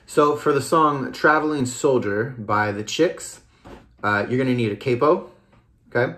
So for the song Travelin Soldier by the Chicks, you're gonna need a capo, okay?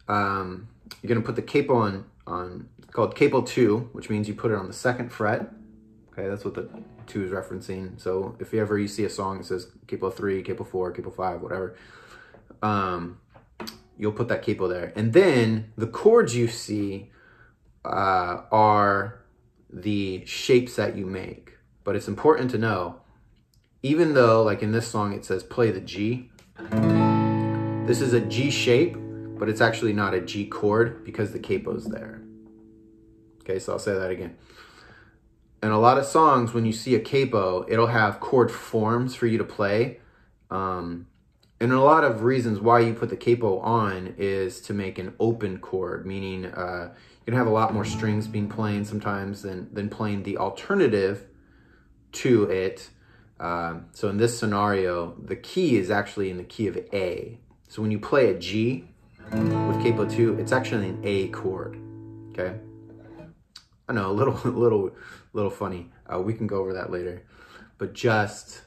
You're gonna put the capo on it's called capo 2, which means you put it on the 2nd fret. Okay, that's what the 2 is referencing. So if you see a song that says capo 3, capo 4, capo 5, whatever, you'll put that capo there. And then the chords you see are the shapes that you make. But it's important to know, even though like in this song it says play the G, this is a G shape, but it's actually not a G chord because the capo's there. Okay, so I'll say that again. In a lot of songs, when you see a capo, it'll have chord forms for you to play. And a lot of reasons why you put the capo on is to make an open chord, meaning you're gonna have a lot more strings being played sometimes than playing the alternative to it. So in this scenario, the key is actually in the key of A. So when you play a G with capo 2, it's actually an A chord, okay? I know, a little funny. We can go over that later, but just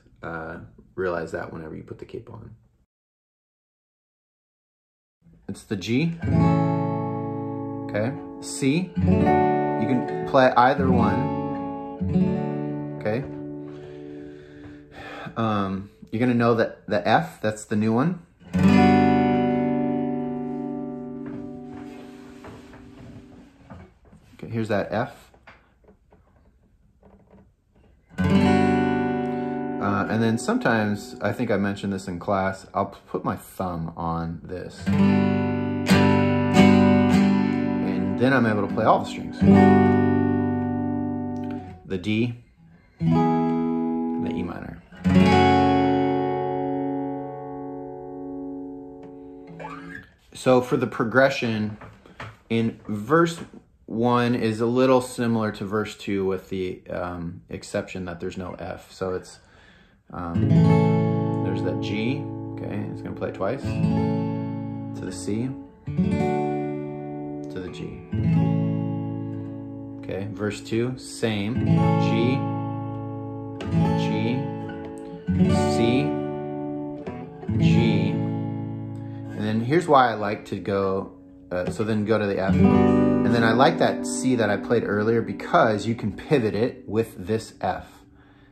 realize that whenever you put the capo on. It's the G, okay? C, you can play either one, okay? You're gonna know that the F, that's the new one. Okay, here's that F. And then sometimes, I think I mentioned this in class, I'll put my thumb on this. And then I'm able to play all the strings. The D, and the E minor. So for the progression, in verse 1 is a little similar to verse 2 with the exception that there's no F. So it's, there's that G, okay, it's gonna play twice, to the C, to the G. Okay, verse 2, same, G, G, C, G, and then here's why I like to go, so then go to the F, and then I like that C that I played earlier because you can pivot it with this F.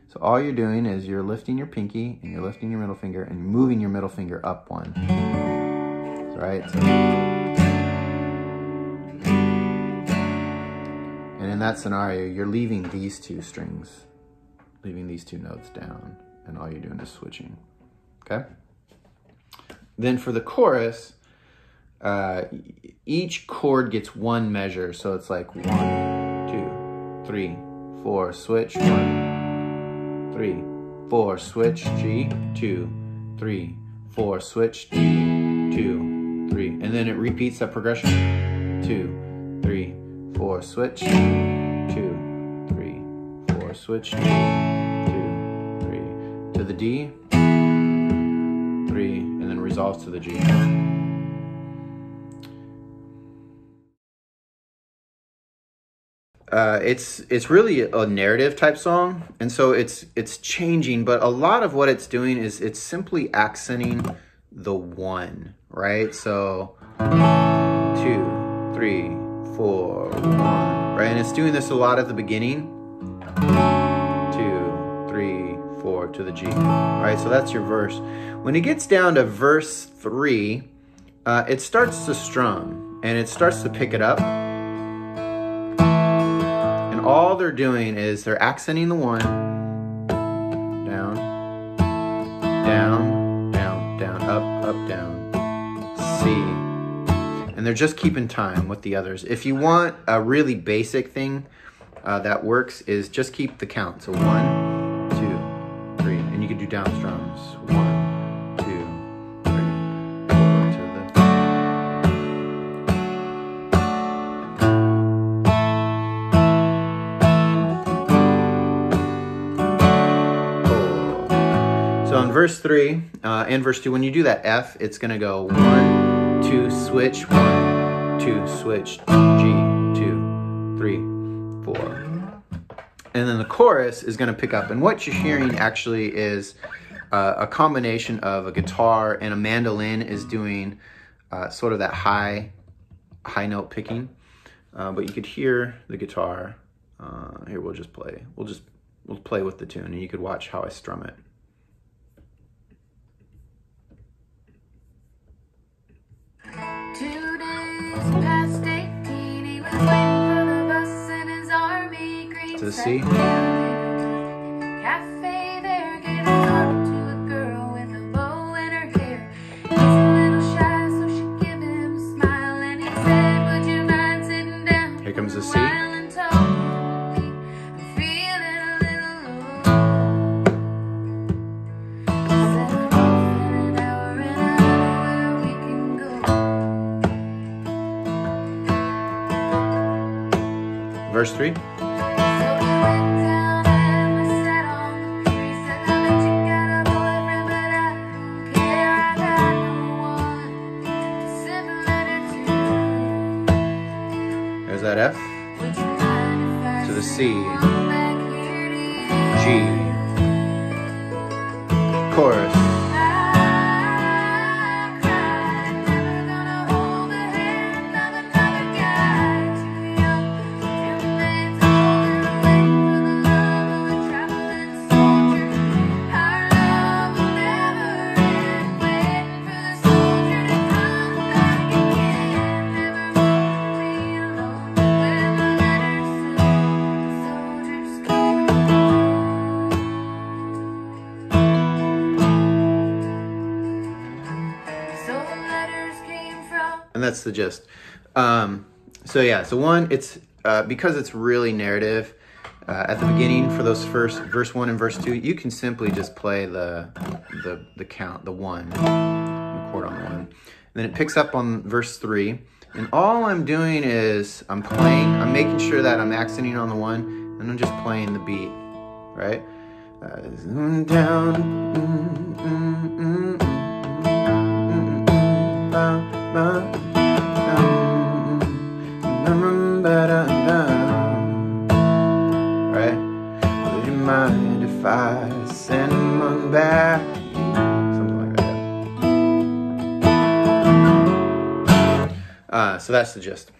So all you're doing is you're lifting your pinky and you're lifting your middle finger and moving your middle finger up one. Right? So, and in that scenario, you're leaving these 2 strings, leaving these 2 notes down, and all you're doing is switching. Okay? Then for the chorus, each chord gets 1 measure. So it's like 1, 2, 3, 4, switch, 1, 3, 4, switch, G, 2, 3, 4, switch, G, 2, 3. And then it repeats that progression. 2, 3, 4, switch, 2, 3, 4, switch, 2, 3, to the D, 3, and then resolves to the G. It's really a narrative type song, and so it's changing, but a lot of what it's doing is it's simply accenting the 1, right? So 2, 3, 4, 1, right? And it's doing this a lot at the beginning. 2, 3, 4 to the G, right? So that's your verse. When it gets down to verse 3, it starts to strum and it starts to pick it up. All they're doing is they're accenting the 1, down, down, down, down, up, down, C, and they're just keeping time with the others. If you want a really basic thing that works is just keep the count. So 1, 2, 3, and you can do down strums. 1, 2, 3, 4 to the. So in verse 3 and verse 2, when you do that F, it's going to go 1, 2, switch, 1, 2, switch, G, 2, 3, 4. And then the chorus is going to pick up. And what you're hearing actually is a combination of a guitar and a mandolin is doing sort of that high note picking. But you could hear the guitar. Here, we'll just play. We'll play with the tune, and you could watch how I strum it. To the C. Here comes the C. Verse 3. There's that F to the C, G, chorus. And that's the gist. So yeah, so one, it's because it's really narrative. At the beginning, for those first verse 1 and verse 2, you can simply just play the count, the 1, the chord on the 1. And then it picks up on verse 3, and all I'm doing is I'm making sure that I'm accenting on the 1, and I'm just playing the beat, right? Right? Would you mind if I send one back? Something like that. So that's the gist.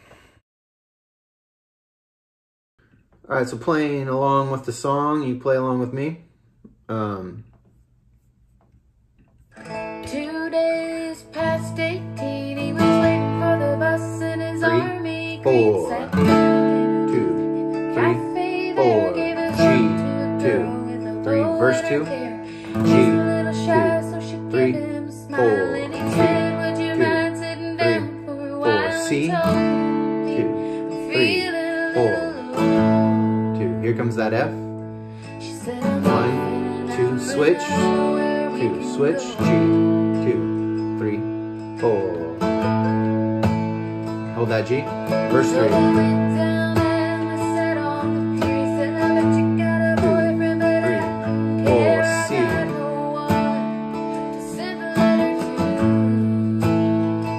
All right, so playing along with the song, you play along with me. 2 days past 18, he was waiting for the bus in his army green. 4, 2, 3, 4, G, 2, 3, verse 2, G, 2, 3, 4, G, 2, 3, 4, C, 2, 3, 4, 2. Here comes that F. 1, 2, switch, 2, switch, G, 2, 3, 4. Hold that G. Verse 3. 2, 3, 4, C.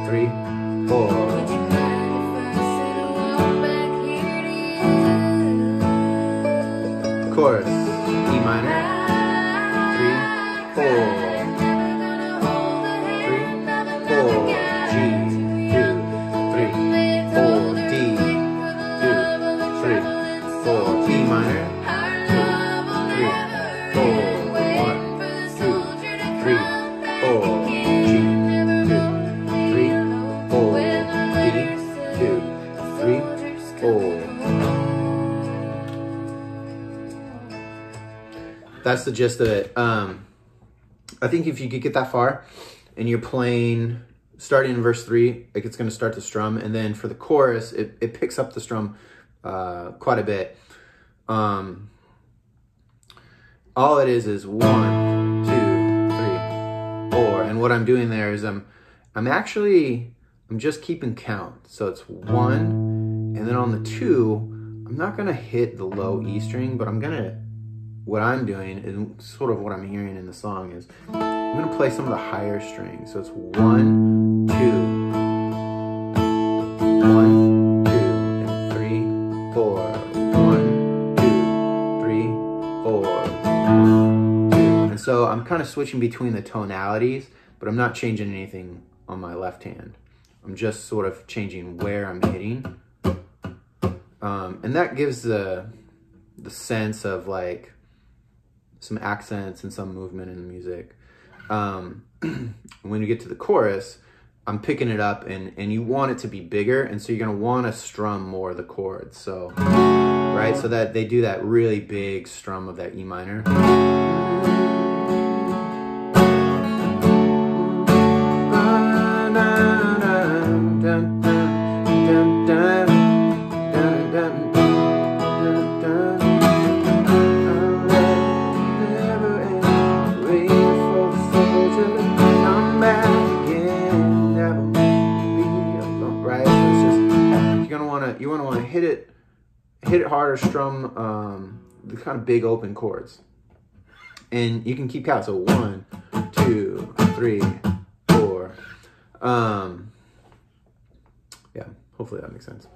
3, 4. Chorus, E minor. 3, 4. 3, 4, G, 2, 3, 4, D, 2, 3, 4, E minor, 2, 3, 4, 1, 2, 3, 4, G, 2, 3, 4, D, 2, 3, 4. That's the gist of it. I think if you could get that far and you're playing, starting in verse 3, it's going to start to strum. And then for the chorus, it picks up the strum quite a bit. All it is 1, 2, 3, 4. And what I'm doing there is I'm just keeping count. So it's 1, and then on the 2, I'm not going to hit the low E string, but what I'm doing is sort of what I'm hearing in the song is I'm going to play some of the higher strings. So it's 1, 2, 1, 2, and 3, 4. 1, 2, 3, so I'm kind of switching between the tonalities, but I'm not changing anything on my left hand. I'm just sort of changing where I'm hitting. And that gives the sense of like some accents and some movement in the music. When you get to the chorus, I'm picking it up and you want it to be bigger, and so you're gonna wanna strum more of the chords. So, right, so that they do that really big strum of that E minor. You want to hit it harder, strum the kind of big open chords, and you can keep count. So 1, 2, 3, 4. Yeah, hopefully that makes sense.